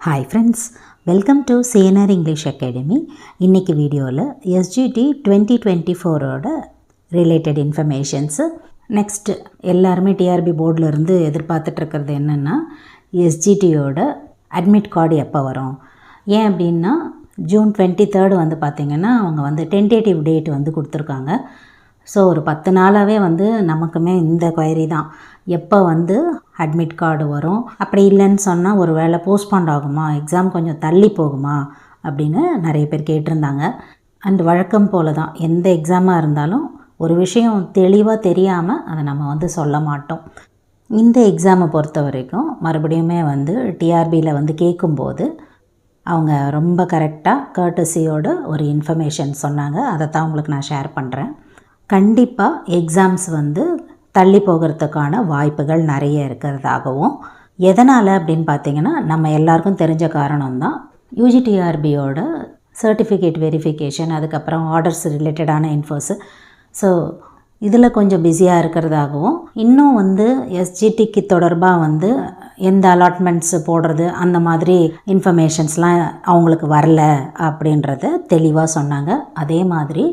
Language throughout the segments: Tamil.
Hi friends, welcome to CNR English Academy. இன்னைக்கு வீடியோவில் SGT 2024 ரிலேட்டட் இன்ஃபர்மேஷன்ஸு. நெக்ஸ்ட் எல்லாருமே டிஆர்பி போர்டில் இருந்து எதிர்பார்த்துட்டு இருக்கிறது என்னென்னா, எஸ்ஜிடியோட அட்மிட் கார்டு எப்போ வரும். ஏன் அப்படின்னா ஜூன் 23 வந்து பார்த்திங்கன்னா அவங்க வந்து டென்டேட்டிவ் டேட் வந்து கொடுத்துருக்காங்க. ஸோ ஒரு 10 நாளாகவே வந்து நமக்குமே இந்த குவைரி தான், எப்போ வந்து அட்மிட் கார்டு வரும், அப்படி இல்லைன்னு சொன்னால் ஒரு வேளை போஸ்ட்பாண்ட் ஆகுமா, எக்ஸாம் கொஞ்சம் தள்ளி போகுமா அப்படின்னு நிறைய பேர் கேட்டிருந்தாங்க. அண்ட் வழக்கம் போல் தான் எந்த எக்ஸாமாக இருந்தாலும் ஒரு விஷயம் தெளிவாக தெரியாமல் அதை நம்ம வந்து சொல்ல மாட்டோம். இந்த எக்ஸாமை பொறுத்த வரைக்கும் மறுபடியுமே வந்து டிஆர்பியில் வந்து கேட்கும்போது அவங்க ரொம்ப கரெக்டாக கர்ட்டசியோட ஒரு இன்ஃபர்மேஷன் சொன்னாங்க. அதை தான் உங்களுக்கு நான் ஷேர் பண்ணுறேன். கண்டிப்பாக எக்ஸாம்ஸ் வந்து தள்ளி போகிறதுக்கான வாய்ப்புகள் நிறைய இருக்கிறதாகவும், எதனால் அப்படின்னு பார்த்திங்கன்னா நம்ம எல்லாருக்கும் தெரிஞ்ச காரணம்தான், யூஜிடிஆர்பியோட சர்டிஃபிகேட் வெரிஃபிகேஷன், அதுக்கப்புறம் ஆர்டர்ஸ் ரிலேட்டடான இன்ஃபோஸு. ஸோ இதில் கொஞ்சம் பிஸியாக இருக்கிறதாகவும், இன்னும் வந்து எஸ்ஜிடிக்கு தொடர்பாக வந்து எந்த அலாட்மெண்ட்ஸு போடுறது அந்த மாதிரி இன்ஃபர்மேஷன்ஸ்லாம் அவங்களுக்கு வரல அப்படின்றத தெளிவாக சொன்னாங்க. அதே மாதிரி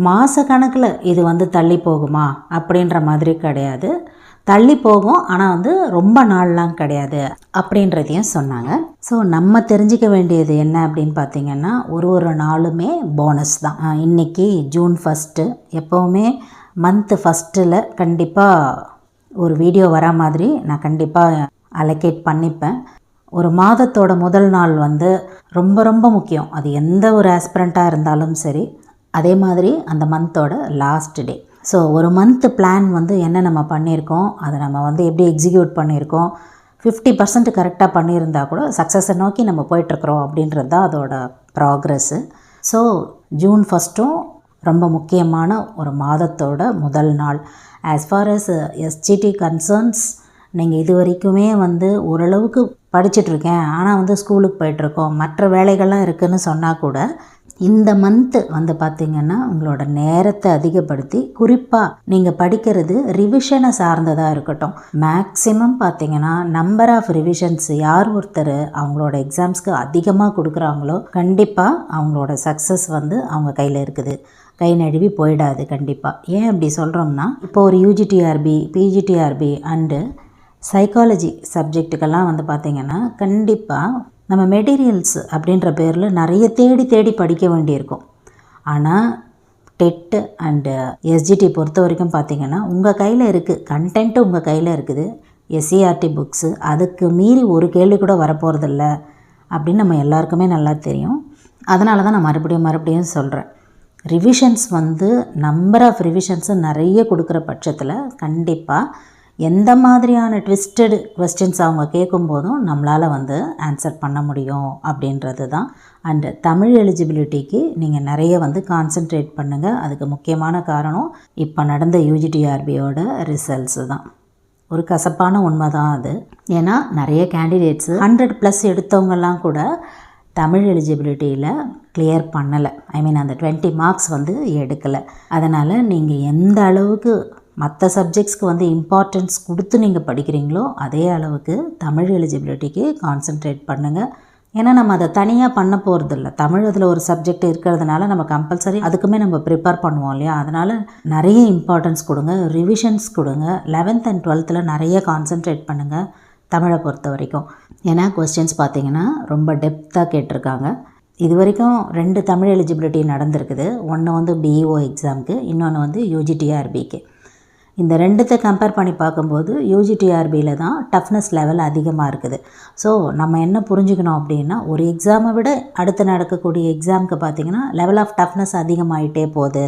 மாத கணக்கில் இது வந்து தள்ளி போகுமா அப்படின்ற மாதிரி கிடையாது, தள்ளி போகும், ஆனால் வந்து ரொம்ப நாள்லாம் கிடையாது அப்படின்றதையும் சொன்னாங்க. ஸோ நம்ம தெரிஞ்சிக்க வேண்டியது என்ன அப்படின்னு பார்த்திங்கன்னா, ஒரு நாளுமே போனஸ் தான். இன்றைக்கி ஜூன் 1, எப்போவுமே மந்த்து ஃபஸ்ட்டில் கண்டிப்பாக ஒரு வீடியோ வரா மாதிரி நான் கண்டிப்பாக அலோகேட் பண்ணிப்பேன். ஒரு மாதத்தோட முதல் நாள் வந்து ரொம்ப ரொம்ப முக்கியம். அது எந்த ஒரு ஆஸ்பிரண்ட்டாக இருந்தாலும் சரி, அதே மாதிரி அந்த மந்தோட லாஸ்ட் டே. ஸோ ஒரு மந்த்து பிளான் வந்து என்ன நம்ம பண்ணியிருக்கோம், அதை நம்ம வந்து எப்படி எக்ஸிக்யூட் பண்ணியிருக்கோம், 50% கரெக்டாக பண்ணியிருந்தால் கூட சக்ஸஸை நோக்கி நம்ம போயிட்டுருக்குறோம் அப்படின்றது தான் அதோட ப்ராக்ரெஸ்ஸு. ஸோ ஜூன் 1 ரொம்ப முக்கியமான ஒரு மாதத்தோட முதல் நாள். As for us SGT concerns, நீங்கள் இது வரைக்குமே வந்து ஓரளவுக்கு படிச்சுட்ருக்கேன், ஆனால் வந்து ஸ்கூலுக்கு போயிட்டுருக்கோம், மற்ற வேலைகள்லாம் இருக்குதுன்னு சொன்னால் கூட இந்த மந்த்து வந்து பார்த்திங்கன்னா உங்களோட நேரத்தை அதிகப்படுத்தி, குறிப்பாக நீங்கள் படிக்கிறது ரிவிஷனை சார்ந்ததாக இருக்கட்டும். மேக்ஸிமம் பார்த்திங்கன்னா நம்பர் ஆஃப் ரிவிஷன்ஸ் யார் ஒருத்தர் அவங்களோட எக்ஸாம்ஸ்க்கு அதிகமாக கொடுக்குறாங்களோ கண்டிப்பாக அவங்களோட சக்ஸஸ் வந்து அவங்க கையில் இருக்குது, கை நழுவி போயிடாது கண்டிப்பாக. ஏன் அப்படி சொல்கிறோம்னா, இப்போ ஒரு யூஜிடிஆர்பி, பிஜிடிஆர்பி அண்டு சைக்காலஜி சப்ஜெக்ட்டுக்கெல்லாம் வந்து பார்த்திங்கன்னா கண்டிப்பாக நம்ம மெட்டீரியல்ஸ் அப்படின்ற பேரில் நிறைய தேடி படிக்க வேண்டியிருக்கும். ஆனால் டெட்டு அண்டு எஸ்ஜிடி பொறுத்த வரைக்கும் பார்த்திங்கன்னா உங்கள் கையில் இருக்குது, கண்டென்ட்டு உங்கள் கையில் இருக்குது, எஸ்சிஆர்டி புக்ஸு, அதுக்கு மீறி ஒரு கேள்வி கூட வரப்போகிறதில்ல அப்படின்னு நம்ம எல்லாருக்குமே நல்லா தெரியும். அதனால தான் நான் மறுபடியும் சொல்கிறேன், ரிவிஷன்ஸ் வந்து நம்பர் ஆஃப் ரிவிஷன்ஸு நிறைய கொடுக்குற பட்சத்தில் கண்டிப்பாக எந்த மாதிரியான ட்விஸ்டட் கொஸ்டின்ஸ் அவங்க கேட்கும்போதும் நம்மளால் வந்து ஆன்சர் பண்ண முடியும் அப்படின்றது தான். அண்டு தமிழ் எலிஜிபிலிட்டிக்கு நீங்கள் நிறைய வந்து கான்சென்ட்ரேட் பண்ணுங்கள். அதுக்கு முக்கியமான காரணம் இப்போ நடந்த யூஜிடிஆர்பியோட ரிசல்ட்ஸு தான். ஒரு கசப்பான உண்மை தான் அது. ஏன்னா நிறைய கேண்டிடேட்ஸு 100+ எடுத்தவங்கெல்லாம் கூட தமிழ் எலிஜிபிலிட்டியில் கிளியர் பண்ணலை. அந்த 20 மார்க்ஸ் வந்து எடுக்கலை. அதனால் நீங்கள் எந்த அளவுக்கு மற்ற சப்ஜெக்ட்ஸ்க்கு வந்து இம்பார்ட்டன்ஸ் கொடுத்து நீங்கள் படிக்கிறீங்களோ அதே அளவுக்கு தமிழ் எலிஜிபிலிட்டிக்கு கான்சென்ட்ரேட் பண்ணுங்கள். ஏன்னா நம்ம அதை தனியாக பண்ண போகிறதில்ல, தமிழ் அதில் ஒரு சப்ஜெக்ட் இருக்கிறதுனால நம்ம கம்பல்சரி அதுக்குமே நம்ம ப்ரிப்பேர் பண்ணுவோம் இல்லையா. அதனால் நிறைய இம்பார்ட்டன்ஸ் கொடுங்க, ரிவிஷன்ஸ் கொடுங்க. 11th and 12th நிறைய கான்சென்ட்ரேட் பண்ணுங்கள் தமிழை பொறுத்த வரைக்கும். ஏன்னா கொஸ்டின்ஸ் பார்த்திங்கன்னா ரொம்ப டெப்த்தாக கேட்டிருக்காங்க. இது வரைக்கும் 2 தமிழ் எலிஜிபிலிட்டி நடந்திருக்குது. ஒன்று வந்து பிஇஓ எக்ஸாமுக்கு, இன்னொன்று வந்து யூஜிடிஆர்பிக்கு. இந்த 2த்தை கம்பேர் பண்ணி பார்க்கும்போது யூஜிடிஆர்பியில் தான் டஃப்னஸ் லெவல் அதிகமாக இருக்குது. ஸோ நம்ம என்ன புரிஞ்சுக்கணும் அப்படின்னா, ஒரு எக்ஸாமை விட அடுத்து நடக்கக்கூடிய எக்ஸாமுக்கு பார்த்திங்கன்னா லெவல் ஆஃப் டஃப்னஸ் அதிகமாகிட்டே போகுது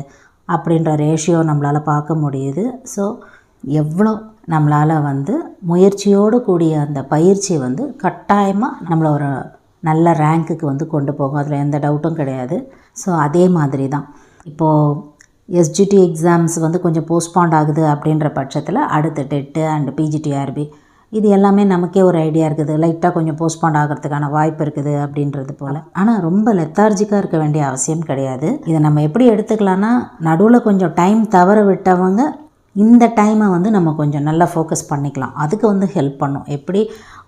அப்படின்ற ரேஷியோ நம்மளால் பார்க்க முடியுது. ஸோ எவ்வளோ நம்மளால் வந்து முயற்சியோடு கூடிய அந்த பயிற்சி வந்து கட்டாயமாக நம்மளை ஒரு நல்ல ரேங்க்குக்கு வந்து கொண்டு போகும், அதில் எந்த டவுட்டும் கிடையாது. ஸோ அதே மாதிரி தான் இப்போது எஸ்ஜிடி எக்ஸாம்ஸ் வந்து கொஞ்சம் போஸ்ட்பாண்ட் ஆகுது அப்படின்ற பட்சத்தில் அடுத்த டெட்டு அண்டு பிஜிடிஆர்பி இது எல்லாமே நமக்கே ஒரு ஐடியா இருக்குது, லைட்டாக கொஞ்சம் போஸ்ட்பாண்ட் ஆகிறதுக்கான வாய்ப்பு இருக்குது அப்படின்றது போல். ஆனால் ரொம்ப லெத்தார்ஜிக்காக இருக்க வேண்டிய அவசியம் கிடையாது. இதை நம்ம எப்படி எடுத்துக்கலான்னா, நடுவில் கொஞ்சம் டைம் தவற விட்டவங்க இந்த டைமை வந்து நம்ம கொஞ்சம் நல்லா ஃபோக்கஸ் பண்ணிக்கலாம். அதுக்கு வந்து ஹெல்ப் பண்ணும். எப்படி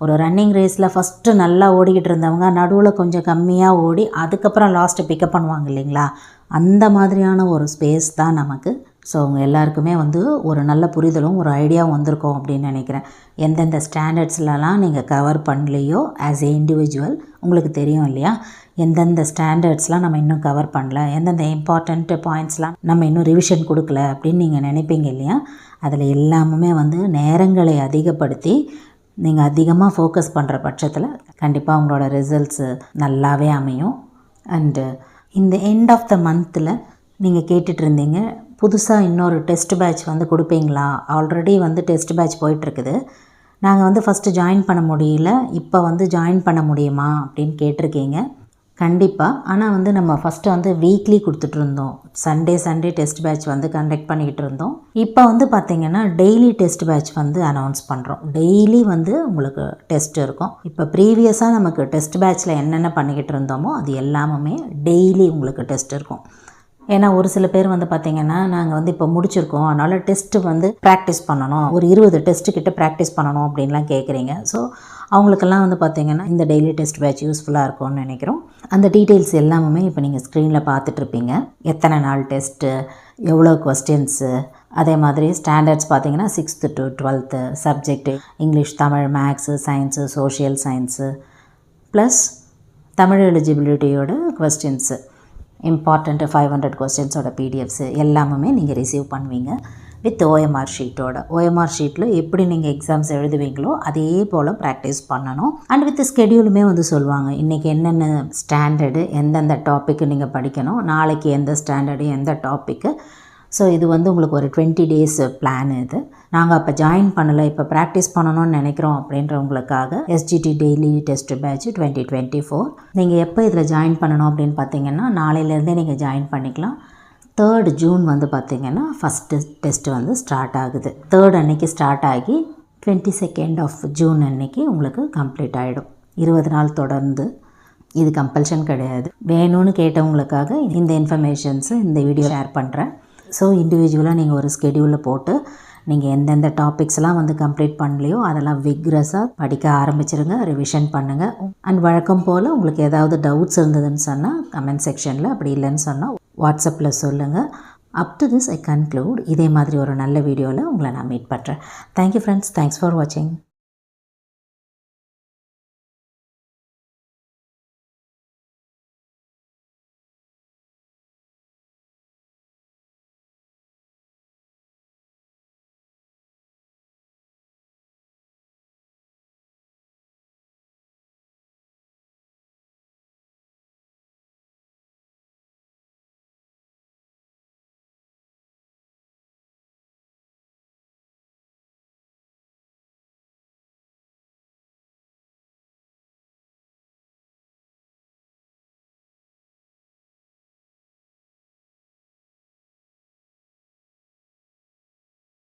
ஒரு ரன்னிங் ரேஸில் ஃபஸ்ட்டு நல்லா ஓடிக்கிட்டு இருந்தவங்க நடுவில் கொஞ்சம் கம்மியாக ஓடி அதுக்கப்புறம் லாஸ்ட்டு பிக்கப் பண்ணுவாங்க இல்லைங்களா, அந்த மாதிரியான ஒரு ஸ்பேஸ் தான் நமக்கு. ஸோ உங்கள் எல்லாருக்குமே வந்து ஒரு நல்ல புரிதலும் ஒரு ஐடியாவும் வந்திருக்கோம் அப்படின்னு நினைக்கிறேன். எந்தெந்த ஸ்டாண்டர்ட்ஸ்லலாம் நீங்கள் கவர் பண்ணலையோ ஆஸ் ஏ இண்டிவிஜுவல் உங்களுக்கு தெரியும் இல்லையா, எந்தெந்த ஸ்டாண்டர்ட்ஸ்லாம் நம்ம இன்னும் கவர் பண்ணல, எந்தெந்த இம்பார்ட்டண்ட் பாயிண்ட்ஸ்லாம் நம்ம இன்னும் ரிவிஷன் கொடுக்கல அப்படின்னு நீங்கள் நினைப்பீங்க இல்லையா, அதில் எல்லாமே வந்து நேரங்களை அதிகப்படுத்தி நீங்கள் அதிகமாக ஃபோக்கஸ் பண்ணுற பட்சத்தில் கண்டிப்பாக உங்களோட ரிசல்ட்ஸு நல்லாவே அமையும். அண்டு இந்த எண்ட் ஆஃப் த மந்தில் நீங்கள் கேட்டுட்டு இருந்தீங்க புதுசாக இன்னொரு டெஸ்ட் பேட்ச் வந்து கொடுப்பீங்களா. ஆல்ரெடி வந்து டெஸ்ட் பேட்ச் போயிட்டுருக்குது. நாங்கள் வந்து ஃபஸ்ட்டு ஜாயின் பண்ண முடியல, இப்போ வந்து ஜாயின் பண்ண முடியுமா அப்படின்னு கேட்டிருக்கீங்க. கண்டிப்பாக. ஆனால் வந்து நம்ம ஃபஸ்ட்டு வந்து வீக்லி கொடுத்துட்ருந்தோம். சண்டே டெஸ்ட் பேட்ச் வந்து கண்டக்ட் பண்ணிக்கிட்டு இருந்தோம். இப்போ வந்து பார்த்திங்கன்னா டெய்லி டெஸ்ட் பேட்ச் வந்து அனௌன்ஸ் பண்ணுறோம். டெய்லி வந்து உங்களுக்கு டெஸ்ட் இருக்கும். இப்போ ப்ரீவியஸாக நமக்கு டெஸ்ட் பேட்ச்சில் என்னென்ன பண்ணிக்கிட்டு இருந்தோமோ அது எல்லாமே டெய்லி உங்களுக்கு டெஸ்ட் இருக்கும். ஏன்னா ஒரு சில பேர் வந்து பார்த்திங்கன்னா நாங்கள் வந்து இப்போ முடிச்சிருக்கோம், அதனால் டெஸ்ட்டு வந்து ப்ராக்டிஸ் பண்ணணும், ஒரு 20 டெஸ்ட்டு கிட்ட ப்ராக்டிஸ் பண்ணணும் அப்படின்லாம் கேட்குறீங்க. ஸோ அவங்களுக்கெல்லாம் வந்து பார்த்திங்கன்னா இந்த டெய்லி டெஸ்ட் பேட்ச் யூஸ்ஃபுல்லாக இருக்கும்னு நினைக்கிறோம். அந்த டீட்டெயில்ஸ் எல்லாமே இப்போ நீங்கள் ஸ்க்ரீனில் பார்த்துட்ருப்பீங்க. எத்தனை நாள் டெஸ்ட்டு, எவ்வளோ கொஸ்டின்ஸு, அதே மாதிரி ஸ்டாண்டர்ட்ஸ் பார்த்திங்கன்னா 6th to 12th subject English, Tamil, maths, science, social science plus Tamil எலிஜிபிலிட்டியோட கொஸ்டின்ஸு, இம்பார்ட்டண்ட்டு 500 கொஸ்டின்ஸோட பிடிஎஃப்ஸு எல்லாமே நீங்கள் ரிசீவ் பண்ணுவீங்க வித் ஓஎம்ஆர் ஷீட்டோட. ஓஎம்ஆர் ஷீட்டில் எப்படி நீங்கள் எக்ஸாம்ஸ் எழுதுவீங்களோ அதே போல் ப்ராக்டிஸ் பண்ணணும். அண்ட் வித் ஸ்கெடியூலுமே வந்து சொல்லுவாங்க இன்றைக்கி என்னென்ன ஸ்டாண்டர்டு, எந்தெந்த டாப்பிக்கு நீங்கள் படிக்கணும், நாளைக்கு எந்த ஸ்டாண்டர்டு எந்த டாப்பிக்கு. ஸோ இது வந்து உங்களுக்கு ஒரு 20 days பிளான் இது. நாங்கள் அப்போ ஜாயின் பண்ணலை, இப்போ ப்ராக்டிஸ் பண்ணணும்னு நினைக்கிறோம் அப்படின்றவங்களுக்காக எஸ்ஜிடி டெய்லி டெஸ்ட் பேட்ச் 2024. நீங்கள் எப்போ இதில் ஜாயின் பண்ணணும் அப்படின்னு பார்த்தீங்கன்னா நாளையிலேருந்தே நீங்கள் ஜாயின் பண்ணிக்கலாம். 3rd June வந்து பார்த்திங்கன்னா ஃபஸ்ட்டு டெஸ்ட்டு வந்து ஸ்டார்ட் ஆகுது. 3rd அன்றைக்கி ஸ்டார்ட் ஆகி 22nd of June அன்றைக்கி உங்களுக்கு கம்ப்ளீட் ஆகிடும். 20 நாள் தொடர்ந்து. இது கம்பல்ஷன் கிடையாது, வேணும்னு கேட்டவங்களுக்காக இந்த இன்ஃபர்மேஷன்ஸு இந்த வீடியோ ஷேர் பண்ணுறேன். ஸோ இண்டிவிஜுவலாக நீங்கள் ஒரு ஸ்கெடியூலில் போட்டு நீங்கள் எந்தெந்த டாபிக்ஸ்லாம் வந்து கம்ப்ளீட் பண்ணலையோ அதெல்லாம் விக்ரஸாக படிக்க ஆரம்பிச்சிருங்க, ரிவிஷன் பண்ணுங்கள். அண்ட் வழக்கம் போல் உங்களுக்கு ஏதாவது டவுட்ஸ் இருந்ததுன்னு சொன்னால் கமெண்ட் செக்ஷனில், அப்படி இல்லைன்னு சொன்னால் வாட்ஸ்அப்பில் சொல்லுங்கள். Up to this I conclude. இதே மாதிரி ஒரு நல்ல வீடியோவில் உங்களை நான் மீட் பண்ணுறேன். தேங்க்யூ ஃப்ரெண்ட்ஸ், தேங்க்ஸ் ஃபார் வாட்சிங்.